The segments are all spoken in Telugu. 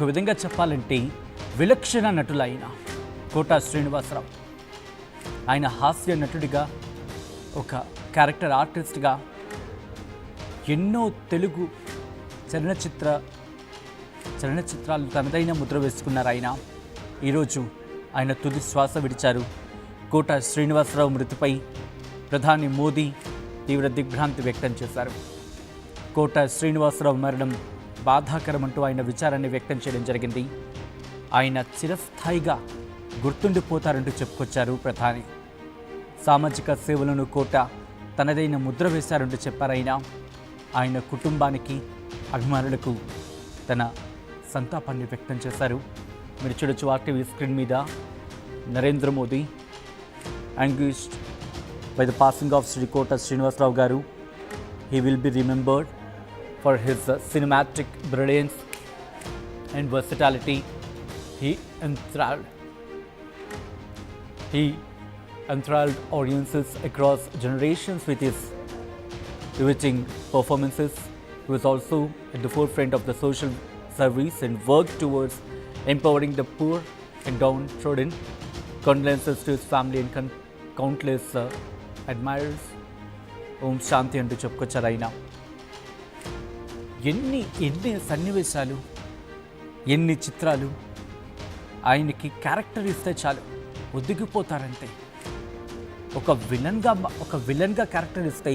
ఒక విధంగా చెప్పాలంటే విలక్షణ నటులైన కోట శ్రీనివాసరావు, ఆయన హాస్య నటుడిగా, ఒక క్యారెక్టర్ ఆర్టిస్ట్గా ఎన్నో తెలుగు చలనచిత్రాలు తనదైన ముద్ర వేసుకున్నారు. ఈరోజు ఆయన తుది శ్వాస విడిచారు. కోట శ్రీనివాసరావు మృతిపై ప్రధాని మోదీ తీవ్ర దిగ్భ్రాంతి వ్యక్తం చేశారు. కోట శ్రీనివాసరావు మరణం బాధాకరమంటూ ఆయన విచారాన్ని వ్యక్తం చేయడం జరిగింది. ఆయన చిరస్థాయిగా గుర్తుండిపోతారంటూ చెప్పుకొచ్చారు ప్రధాని. సామాజిక సేవలను కోట తనదైన ముద్ర వేశారంటూ చెప్పారు. ఆయన కుటుంబానికి, అభిమానులకు తన సంతాపాన్ని వ్యక్తం చేశారు. మీరు చూడొచ్చు RTV స్క్రీన్ మీద Narendra Modi anguished by the passing of Sri Kota Srinivasarao garu. He will be remembered for his cinematic brilliance and versatility. He enthralled audiences across generations with his riveting performances. He was also at the forefront of the social service and worked towards empowering the poor and downtrodden. Condolences to his family and countless admirers. ఓం శాంతి అంటూ చెప్పుకొచ్చారు. ఎన్ని సన్నివేశాలు, ఎన్ని చిత్రాలు ఆయనకి క్యారెక్టర్ ఇస్తే చాలు ఒదిగిపోతారంటే. ఒక విలన్గా క్యారెక్టర్ ఇస్తే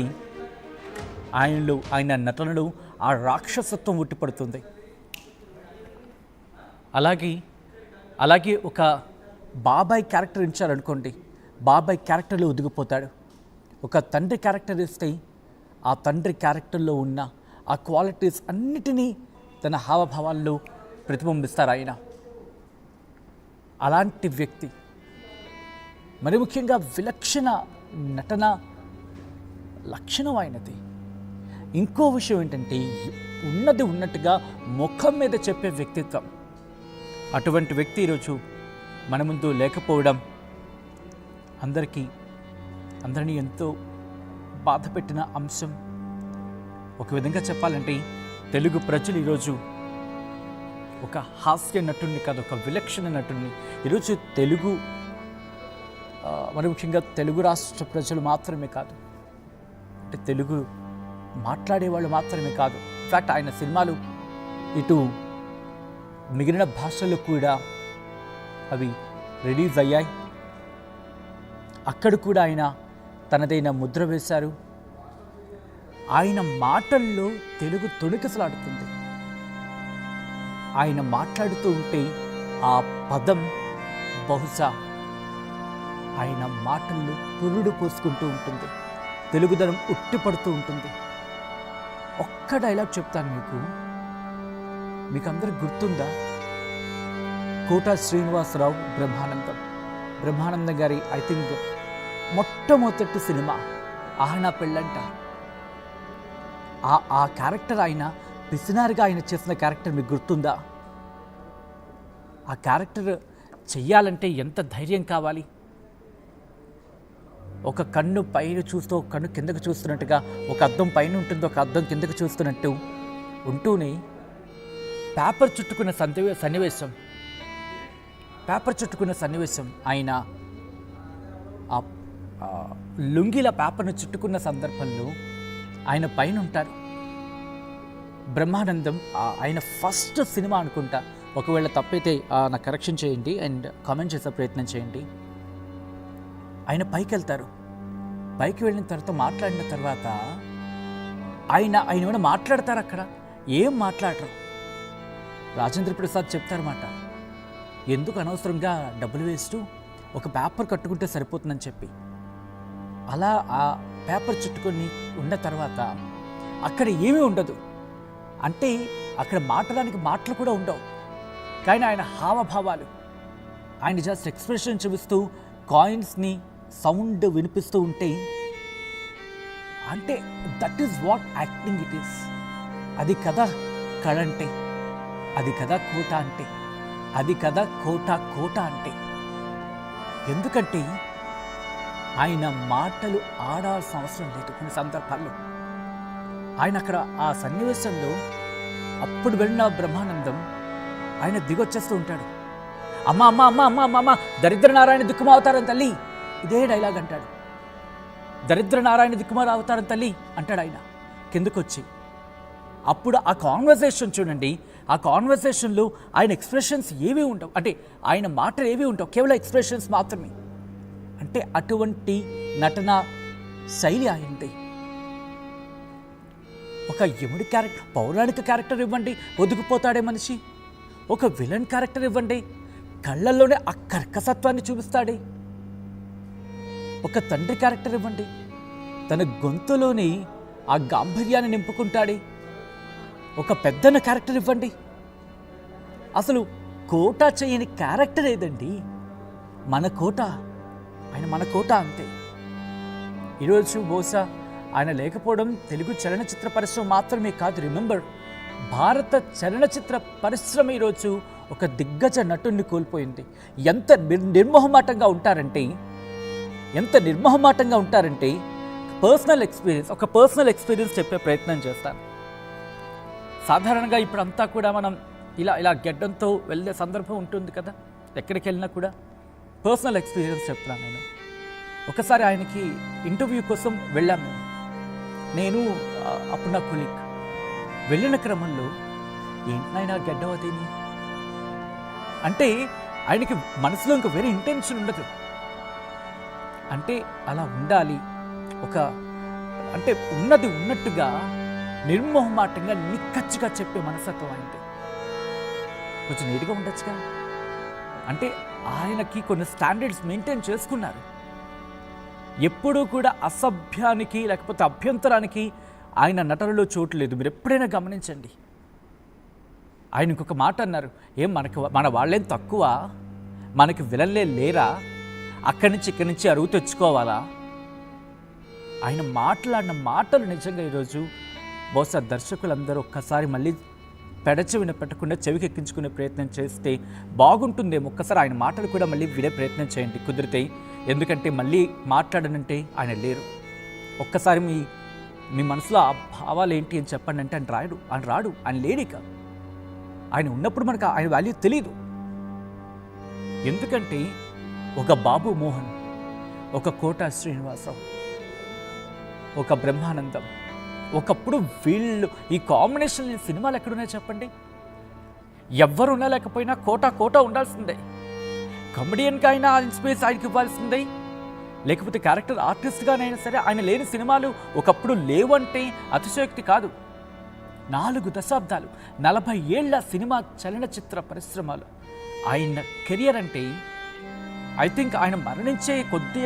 ఆయన నటనలో ఆ రాక్షసత్వం ఉట్టిపడుతుంది. అలాగే ఒక బాబాయ్ క్యారెక్టర్ ఇచ్చారనుకోండి, బాబాయ్ క్యారెక్టర్లో ఒదిగిపోతాడు. ఒక తండ్రి క్యారెక్టర్ ఇస్తే ఆ తండ్రి క్యారెక్టర్లో ఉన్న ఆ క్వాలిటీస్ అన్నిటినీ తన హావభావాల్లో ప్రతిబింబిస్తారు ఆయన. అలాంటి వ్యక్తి, మరి ముఖ్యంగా విలక్షణ నటన లక్షణం ఆయనది. ఇంకో విషయం ఏంటంటే ఉన్నది ఉన్నట్టుగా ముఖం మీద చెప్పే వ్యక్తిత్వం. అటువంటి వ్యక్తి ఈరోజు మన ముందు లేకపోవడం అందరినీ ఎంతో బాధ పెట్టిన అంశం. ఒక విధంగా చెప్పాలంటే తెలుగు ప్రజలు ఈరోజు ఒక హాస్య నటుడిని కాదు, ఒక విలక్షణ నటుడిని ఈరోజు మరి ముఖ్యంగా తెలుగు రాష్ట్ర ప్రజలు మాత్రమే కాదు, అంటే తెలుగు మాట్లాడేవాళ్ళు మాత్రమే కాదు, ఇన్ఫ్యాక్ట్ ఆయన సినిమాలు ఇటు మిగిలిన భాషల్లో కూడా అవి రిలీజ్ అయ్యాయి. అక్కడ కూడా ఆయన తనదైన ముద్ర వేశారు. ఆయన మాటల్లో తెలుగు తొణికిసలాడుతుంది. ఆయన మాట్లాడుతూ ఉంటే ఆ పదం బహుశా ఆయన మాటల్లో పురుడు పోసుకుంటూ ఉంటుంది, తెలుగుదనం ఉట్టిపడుతూ ఉంటుంది. ఒక్క డైలాగ్ చెప్తాను మీకు అందరికి గుర్తుందా? కోట శ్రీనివాసరావు బ్రహ్మానందం గారి ఐ థింక్ మొట్టమొదటి సినిమా ఆహనా పెళ్ళంట. ఆ క్యారెక్టర్ ఆయన పిసినారిగా ఆయన చేసిన క్యారెక్టర్ మీకు గుర్తుందా? ఆ క్యారెక్టర్ చెయ్యాలంటే ఎంత ధైర్యం కావాలి. ఒక కన్ను పైన చూస్తూ ఒక కన్ను కిందకు చూస్తున్నట్టుగా, ఒక అద్దం పైన ఉంటుంది, ఒక అద్దం కిందకు చూస్తున్నట్టు ఉంటూనే పేపర్ చుట్టుకున్న సన్నివేశం ఆయన ఆ లుంగిల పేపర్ను చుట్టుకున్న సందర్భంలో ఆయన పైన ఉంటారు. బ్రహ్మానందం ఆయన ఫస్ట్ సినిమా అనుకుంటా, ఒకవేళ తప్పైతే నాకు కరెక్షన్ చేయండి అండ్ కామెంట్ చేసే ప్రయత్నం చేయండి. ఆయన పైకి వెళ్తారు. పైకి వెళ్ళిన తర్వాత మాట్లాడిన తర్వాత ఆయన ఏమైనా మాట్లాడతారు, అక్కడ ఏం మాట్లాడరు. రాజేంద్ర ప్రసాద్ చెప్తారన్నమాట, ఎందుకు అనవసరంగా డబ్బులు వేస్ట్, ఒక పేపర్ కట్టుకుంటే సరిపోతుందని చెప్పి. అలా ఆ పేపర్ చుట్టుకొని ఉన్న తర్వాత అక్కడ ఏమీ ఉండదు, అంటే అక్కడ మాట్లాడడానికి మాటలు కూడా ఉండవు. కానీ ఆయన హావభావాలు, ఆయన జస్ట్ ఎక్స్ప్రెషన్ చూపిస్తూ కాయిన్స్ని సౌండ్ వినిపిస్తూ ఉంటే, అంటే that is what acting it is. అది కదా కళ అంటే, అది కదా కోట అంటే, అది కదా కోట అంటే. ఎందుకంటే ఆయన మాటలు ఆడాల్సిన అవసరం లేదు. కొన్ని సందర్భాల్లో ఆయన అక్కడ ఆ సన్నివేశంలో అప్పుడు వెళ్ళిన బ్రహ్మానందం ఆయన దిగొచ్చేస్తూ ఉంటాడు. అమ్మ అమ్మ అమ్మ అమ్మ అమ్మ అమ్మ దరిద్ర నారాయణ దిక్కుమ అవతారం తల్లి, ఇదే డైలాగ్ అంటాడు. దరిద్ర నారాయణ దిక్కుమ అవతారం తల్లి అంటాడు ఆయన కిందకొచ్చి. అప్పుడు ఆ కాన్వర్సేషన్ చూడండి, ఆ కాన్వర్సేషన్లో ఆయన ఎక్స్ప్రెషన్స్ ఏవి ఉండవు, అంటే ఆయన మాటలు ఏవి ఉండవు, కేవలం ఎక్స్ప్రెషన్స్ మాత్రమే. అంటే అటువంటి నటన శైలి ఆయనది. ఒక యముడి క్యారెక్టర్, పౌరాణిక క్యారెక్టర్ ఇవ్వండి, ఒదిగిపోతాడే మనిషి. ఒక విలన్ క్యారెక్టర్ ఇవ్వండి, కళ్ళల్లోనే ఆ కర్కసత్వాన్ని చూపిస్తాడే. ఒక తండ్రి క్యారెక్టర్ ఇవ్వండి, తన గొంతులోని ఆ గాంభీర్యాన్ని నింపుకుంటాడే. ఒక పెద్దన్న క్యారెక్టర్ ఇవ్వండి, అసలు కోట చేయని క్యారెక్టర్ ఏదండి? మన కోట, ఆయన మన కోట అంతే. ఈరోజు బహుశా ఆయన లేకపోవడం తెలుగు చలనచిత్ర పరిశ్రమ మాత్రమే కాదు, రిమెంబర్, భారత చలనచిత్ర పరిశ్రమ ఈరోజు ఒక దిగ్గజ నటుడిని కోల్పోయింది. ఎంత నిర్మోహమాటంగా ఉంటారంటే ఒక పర్సనల్ ఎక్స్పీరియన్స్ చెప్పే ప్రయత్నం చేస్తాను. సాధారణంగా ఇప్పుడంతా కూడా మనం ఇలా గెడ్డంతో వెళ్ళే సందర్భం ఉంటుంది కదా, ఎక్కడికి వెళ్ళినా కూడా పర్సనల్ ఎక్స్పీరియన్స్ చెప్తున్నాను నేను. ఒకసారి ఆయనకి ఇంటర్వ్యూ కోసం వెళ్ళాము నేను, అప్పుడు నా కొలీగ్. వెళ్ళిన క్రమంలో ఏంటైనా గెడ్డం అదేని అంటే ఆయనకి మనసులో ఇంకా వేరే ఇంటెన్షన్ ఉండదు. అంటే అలా ఉండాలి, అంటే ఉన్నది ఉన్నట్టుగా నిర్మోహమాటంగా నిక్కచ్చిగా చెప్పే మనస్తత్వం ఆయనది. కొంచెం నీట్గా ఉండొచ్చుగా. అంటే ఆయనకి కొన్ని స్టాండర్డ్స్ మెయింటైన్ చేసుకున్నారు. ఎప్పుడూ కూడా అసభ్యానికి లేకపోతే అభ్యంతరానికి ఆయన నటనలో చోటు లేదు. మీరు ఎప్పుడైనా గమనించండి. ఆయన ఇంకొక మాట అన్నారు, మన వాళ్ళేం తక్కువ, మనకి విలన్లే లేరా, అక్కడి నుంచి ఇక్కడి నుంచి అరువు తెచ్చుకోవాలా? ఆయన మాట్లాడిన మాటలు నిజంగా ఈరోజు బహుశా దర్శకులందరూ ఒక్కసారి మళ్ళీ పెడచెవిన పెట్టకుండా చెవికి ఎక్కించుకునే ప్రయత్నం చేస్తే బాగుంటుందేమో. ఒక్కసారి ఆయన మాటలు కూడా మళ్ళీ వినే ప్రయత్నం చేయండి కుదిరితే. ఎందుకంటే మళ్ళీ మాట్లాడనంటే ఆయన లేరు. ఒక్కసారి మీ మనసులో ఆ భావాలు ఏంటి అని చెప్పండి అంటే ఆయన రాడు, ఆయన లేడిక. ఆయన ఉన్నప్పుడు మనకు ఆయన వాల్యూ తెలియదు. ఎందుకంటే ఒక బాబు మోహన్, ఒక కోట శ్రీనివాసరావు, ఒక బ్రహ్మానందం, ఒకప్పుడు వీళ్ళు ఈ కాంబినేషన్ సినిమాలు ఎక్కడున్నాయి చెప్పండి? ఎవ్వరున్నా లేకపోయినా కోట ఉండాల్సిందే. కమెడియన్కి అయినా స్పేస్ ఆయనకి ఇవ్వాల్సిందే, లేకపోతే క్యారెక్టర్ ఆర్టిస్ట్గానైనా సరే ఆయన లేని సినిమాలు ఒకప్పుడు లేవంటే అతిశయోక్తి కాదు. 4 దశాబ్దాలు, 40 ఏళ్ల సినిమా చలనచిత్ర పరిశ్రమలు ఆయన కెరియర్ అంటే, ఐ థింక్ ఆయన మరణించే కొద్ది